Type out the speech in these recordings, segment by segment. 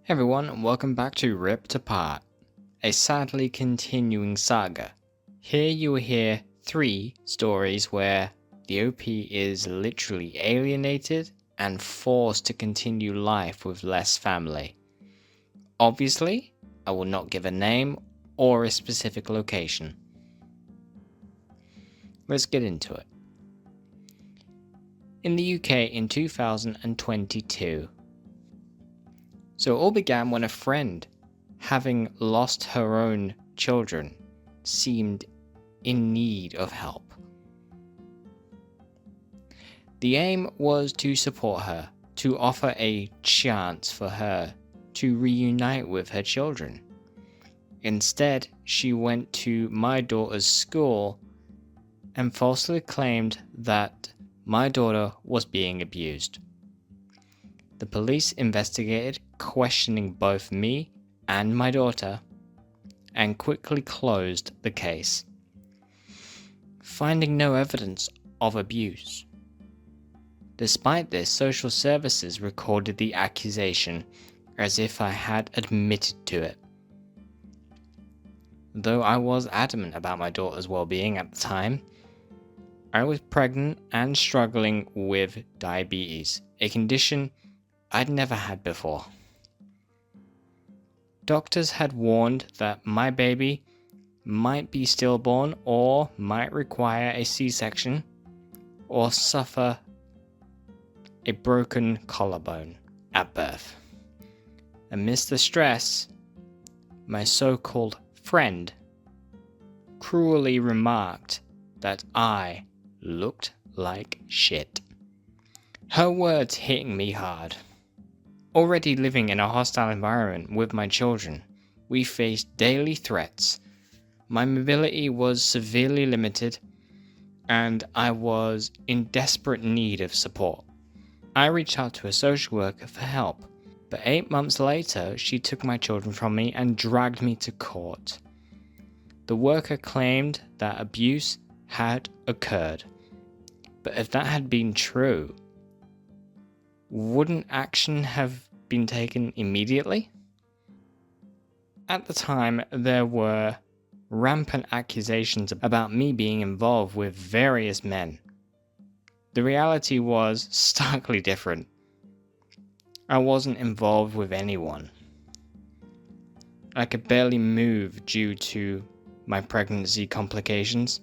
Hey everyone, and welcome back to Ripped Apart, a sadly continuing saga. Here you will hear 3 stories where the OP is literally alienated and forced to continue life with less family. Obviously, I will not give a name or a specific location. Let's get into it. In the UK in 2022. So it all began when a friend, having lost her own children, seemed in need of help. The aim was to support her, to offer a chance for her to reunite with her children. Instead, she went to my daughter's school and falsely claimed that my daughter was being abused. The police investigated, questioning both me and my daughter, and quickly closed the case, finding no evidence of abuse. Despite this, social services recorded the accusation as if I had admitted to it. Though I was adamant about my daughter's well-being at the time, I was pregnant and struggling with diabetes, a condition I'd never had before. Doctors had warned that my baby might be stillborn or might require a C-section or suffer a broken collarbone at birth. Amidst the stress, my so-called friend cruelly remarked that I looked like shit. Her words hitting me hard. Already living in a hostile environment with my children, we faced daily threats. My mobility was severely limited, and I was in desperate need of support. I reached out to a social worker for help, but 8 months later, she took my children from me and dragged me to court. The worker claimed that abuse had occurred, but if that had been true, wouldn't action have been taken immediately? At the time, there were rampant accusations about me being involved with various men. The reality was starkly different. I wasn't involved with anyone. I could barely move due to my pregnancy complications,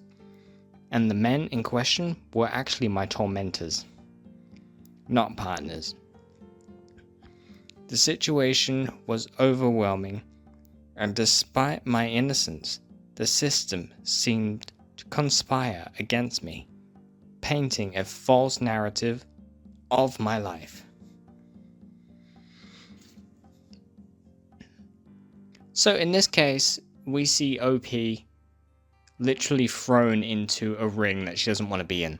and the men in question were actually my tormentors, not partners. The situation was overwhelming, and despite my innocence, the system seemed to conspire against me, painting a false narrative of my life. So in this case, we see OP literally thrown into a ring that she doesn't want to be in.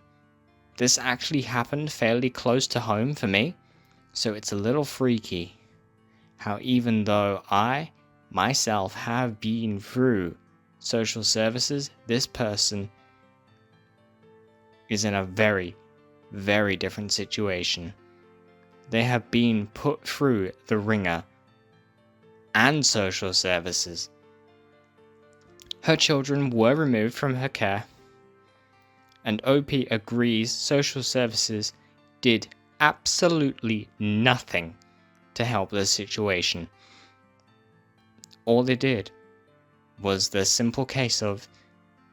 This actually happened fairly close to home for me, so it's a little freaky how even though I, myself, have been through social services, this person is in a very, very different situation. They have been put through the ringer and social services. Her children were removed from her care, and OP agrees social services did absolutely nothing to help the situation. All they did was the simple case of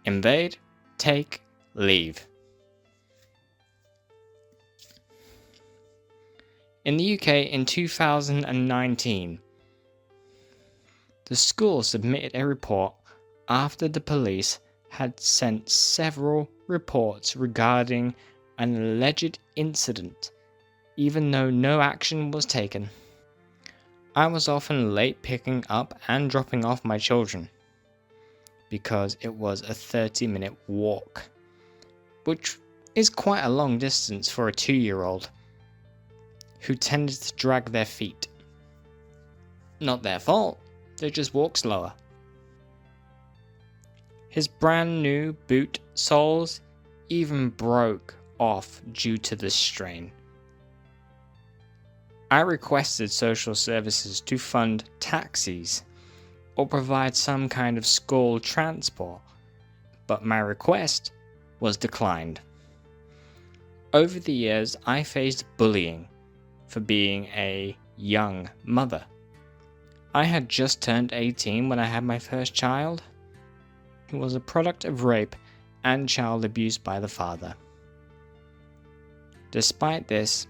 invade, take, leave. In the UK in 2019, the school submitted a report after the police had sent several reports regarding an alleged incident, even though no action was taken. I was often late picking up and dropping off my children, because it was a 30-minute walk, which is quite a long distance for a 2-year-old who tended to drag their feet. Not their fault, they just walk slower. His brand new boot soles even broke off due to the strain. I requested social services to fund taxis or provide some kind of school transport, but my request was declined. Over the years, I faced bullying for being a young mother. I had just turned 18 when I had my first child, who was a product of rape and child abuse by the father. Despite this,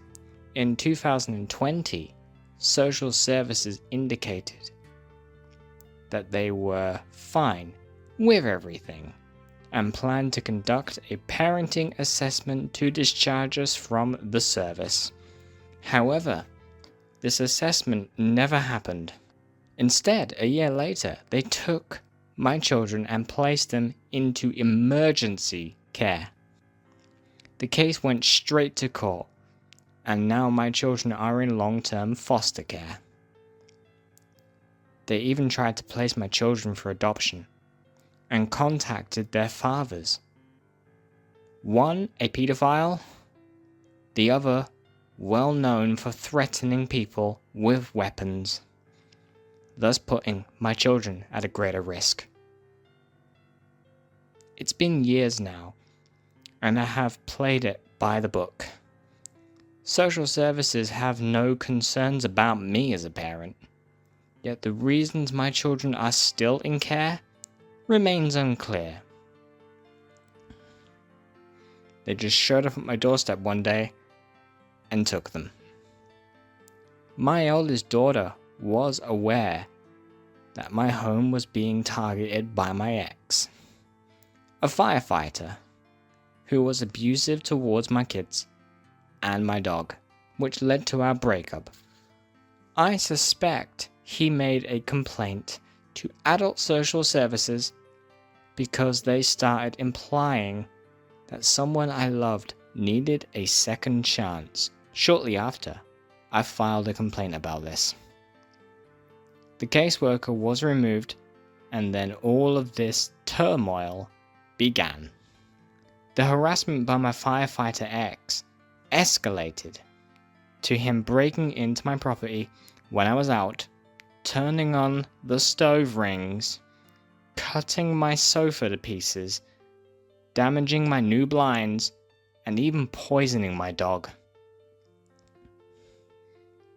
in 2020, social services indicated that they were fine with everything and planned to conduct a parenting assessment to discharge us from the service. However, this assessment never happened. Instead, a year later, they took my children and placed them into emergency care. The case went straight to court, and now my children are in long-term foster care. They even tried to place my children for adoption and contacted their fathers. One a pedophile, the other well known for threatening people with weapons, thus putting my children at a greater risk. It's been years now, and I have played it by the book. Social services have no concerns about me as a parent, yet the reasons my children are still in care remains unclear. They just showed up at my doorstep one day and took them. My oldest daughter was aware that my home was being targeted by my ex, a firefighter who was abusive towards my kids and my dog, which led to our breakup. I suspect he made a complaint to adult social services because they started implying that someone I loved needed a second chance. Shortly after, I filed a complaint about this. The caseworker was removed, and then all of this turmoil began. The harassment by my firefighter ex escalated to him breaking into my property when I was out, turning on the stove rings, cutting my sofa to pieces, damaging my new blinds, and even poisoning my dog.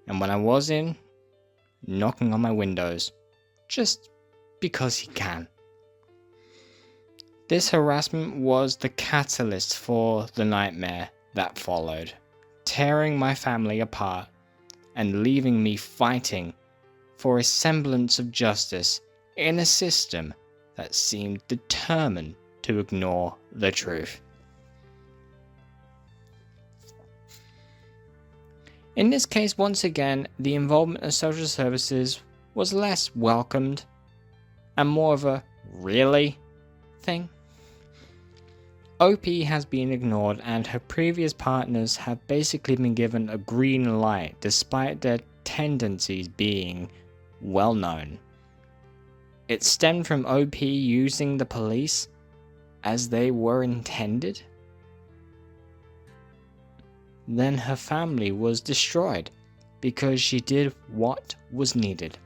And when I was in, knocking on my windows, just because he can. This harassment was the catalyst for the nightmare that followed, tearing my family apart and leaving me fighting for a semblance of justice in a system that seemed determined to ignore the truth. In this case, once again, the involvement of social services was less welcomed and more of a "really" thing. OP has been ignored, and her previous partners have basically been given a green light despite their tendencies being well known. It stemmed from OP using the police as they were intended. Then her family was destroyed because she did what was needed.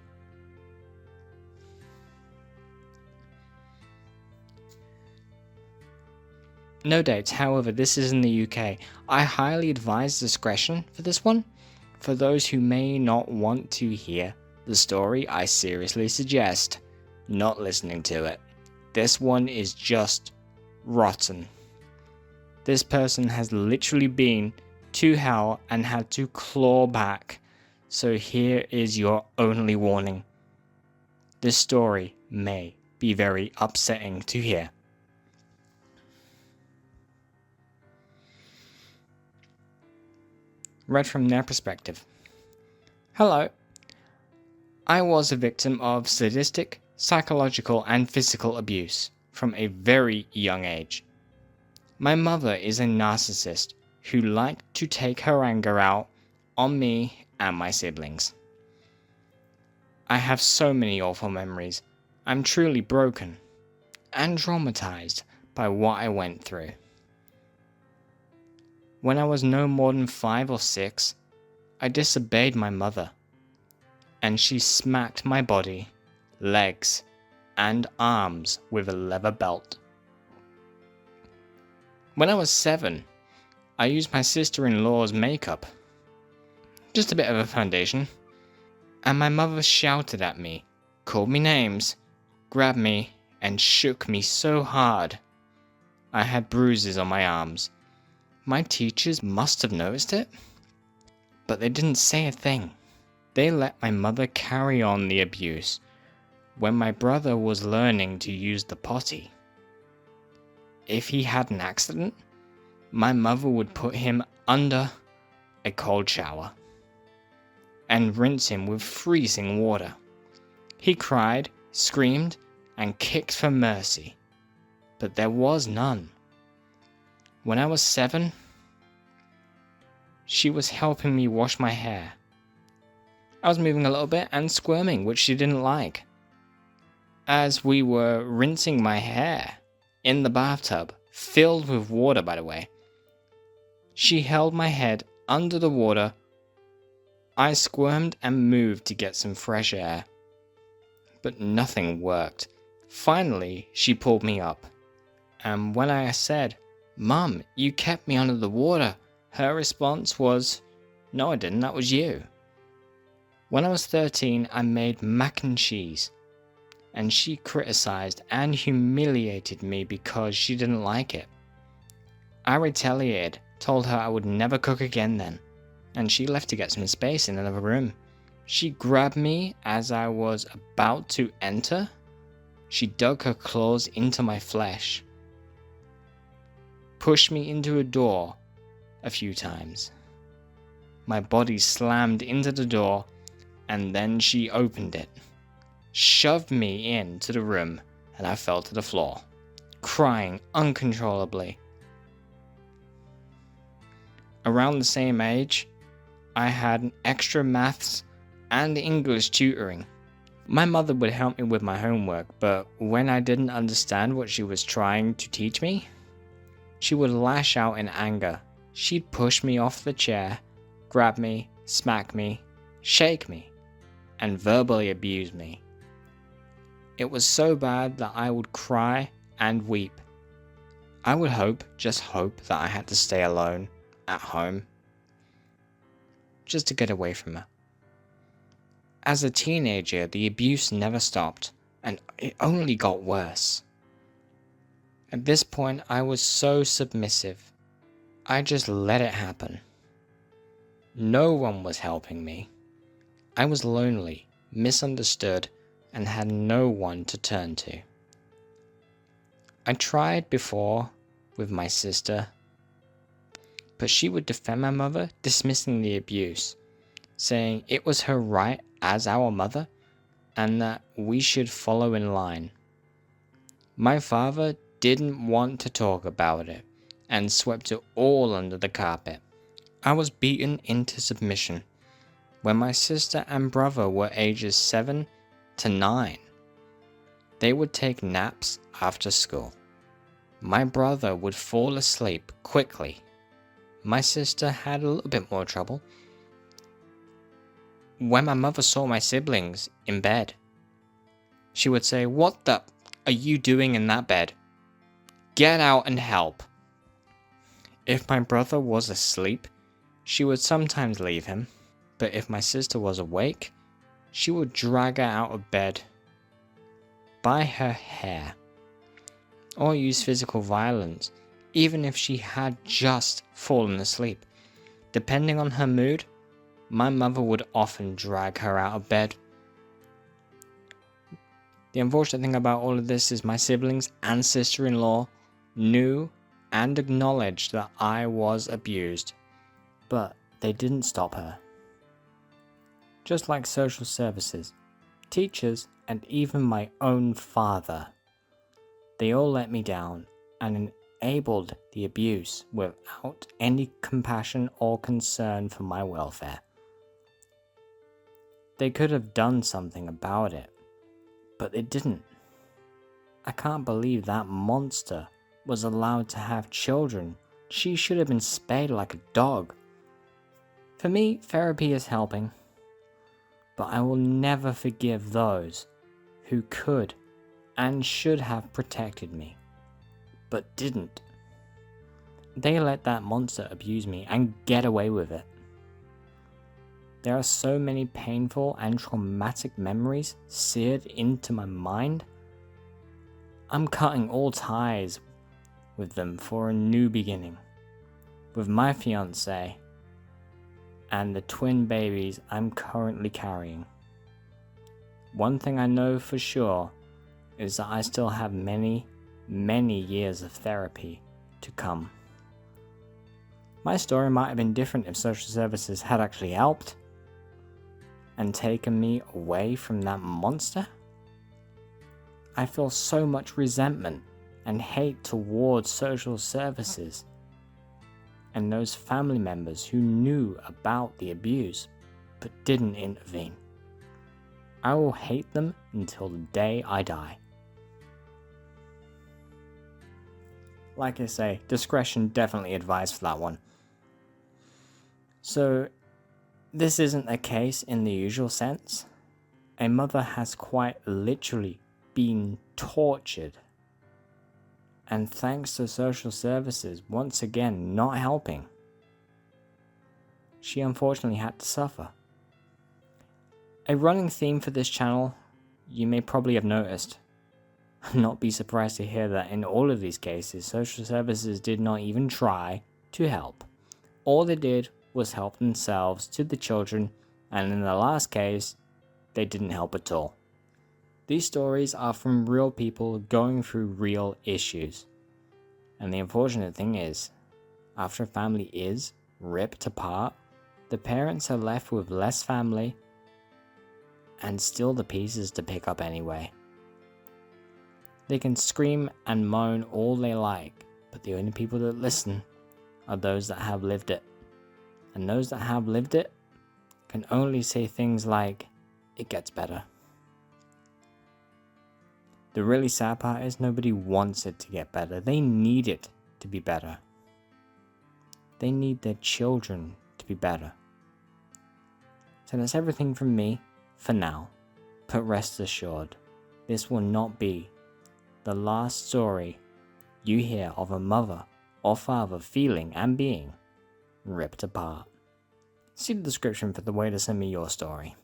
No dates, however, this is in the UK. I highly advise discretion for this one. For those who may not want to hear the story, I seriously suggest not listening to it. This one is just rotten. This person has literally been to hell and had to claw back. So here is your only warning. This story may be very upsetting to hear. Read from their perspective. Hello. I was a victim of sadistic, psychological, and physical abuse from a very young age. My mother is a narcissist who liked to take her anger out on me and my siblings. I have so many awful memories. I'm truly broken and traumatized by what I went through. When I was no more than 5 or 6, I disobeyed my mother, and she smacked my body, legs, and arms with a leather belt. When I was 7, I used my sister-in-law's makeup, just a bit of a foundation, and my mother shouted at me, called me names, grabbed me, and shook me so hard. I had bruises on my arms. My teachers must have noticed it, but they didn't say a thing. They let my mother carry on the abuse when my brother was learning to use the potty. If he had an accident, my mother would put him under a cold shower and rinse him with freezing water. He cried, screamed, and kicked for mercy, but there was none. When I was 7, she was helping me wash my hair. I was moving a little bit and squirming, which she didn't like. As we were rinsing my hair in the bathtub, filled with water by the way, she held my head under the water. I squirmed and moved to get some fresh air, but nothing worked. Finally, she pulled me up, and when I said, "Mum, you kept me under the water," her response was, "No, I didn't, that was you." When I was 13, I made mac and cheese, and she criticized and humiliated me because she didn't like it. I retaliated, told her I would never cook again then, and she left to get some space in another room. She grabbed me as I was about to enter. She dug her claws into my flesh, pushed me into a door a few times. My body slammed into the door, and then she opened it, shoved me into the room, and I fell to the floor, crying uncontrollably. Around the same age, I had extra maths and English tutoring. My mother would help me with my homework, but when I didn't understand what she was trying to teach me, she would lash out in anger. She'd push me off the chair, grab me, smack me, shake me, and verbally abuse me. It was so bad that I would cry and weep. I would just hope that I had to stay alone at home, just to get away from her. As a teenager, the abuse never stopped, and it only got worse. At this point, I was so submissive. I just let it happen. No one was helping me. I was lonely, misunderstood, and had no one to turn to. I tried before with my sister, but she would defend my mother, dismissing the abuse, saying it was her right as our mother and that we should follow in line. My father didn't want to talk about it and swept it all under the carpet. I was beaten into submission when my sister and brother were ages 7 to 9. They would take naps after school. My brother would fall asleep quickly. My sister had a little bit more trouble. When my mother saw my siblings in bed, she would say, "What the are you doing in that bed? Get out and help." If my brother was asleep, she would sometimes leave him, but if my sister was awake, she would drag her out of bed by her hair, or use physical violence, even if she had just fallen asleep. Depending on her mood, my mother would often drag her out of bed. The unfortunate thing about all of this is my siblings and sister-in-law knew and acknowledged that I was abused, but they didn't stop her. Just like social services, teachers, and even my own father, they all let me down and enabled the abuse without any compassion or concern for my welfare. They could have done something about it, but they didn't. I can't believe that monster was allowed to have children. She should have been spayed like a dog. For me, therapy is helping, but I will never forgive those who could and should have protected me, but didn't. They let that monster abuse me and get away with it. There are so many painful and traumatic memories seared into my mind. I'm cutting all ties with them for a new beginning, with my fiancé and the twin babies I'm currently carrying. One thing I know for sure is that I still have many, many years of therapy to come. My story might have been different if social services had actually helped and taken me away from that monster. I feel so much resentment and hate towards social services and those family members who knew about the abuse but didn't intervene. I will hate them until the day I die. Like I say, discretion definitely advised for that one. So, this isn't a case in the usual sense. A mother has quite literally been tortured. And thanks to social services once again not helping, she unfortunately had to suffer. A running theme for this channel, you may probably have noticed. Not be surprised to hear that in all of these cases, social services did not even try to help. All they did was help themselves to the children, and in the last case, they didn't help at all. These stories are from real people going through real issues. And the unfortunate thing is, after a family is ripped apart, the parents are left with less family and still the pieces to pick up anyway. They can scream and moan all they like, but the only people that listen are those that have lived it. And those that have lived it can only say things like, "It gets better." The really sad part is nobody wants it to get better. They need it to be better. They need their children to be better. So that's everything from me for now. But rest assured, this will not be the last story you hear of a mother or father feeling and being ripped apart. See the description for the way to send me your story.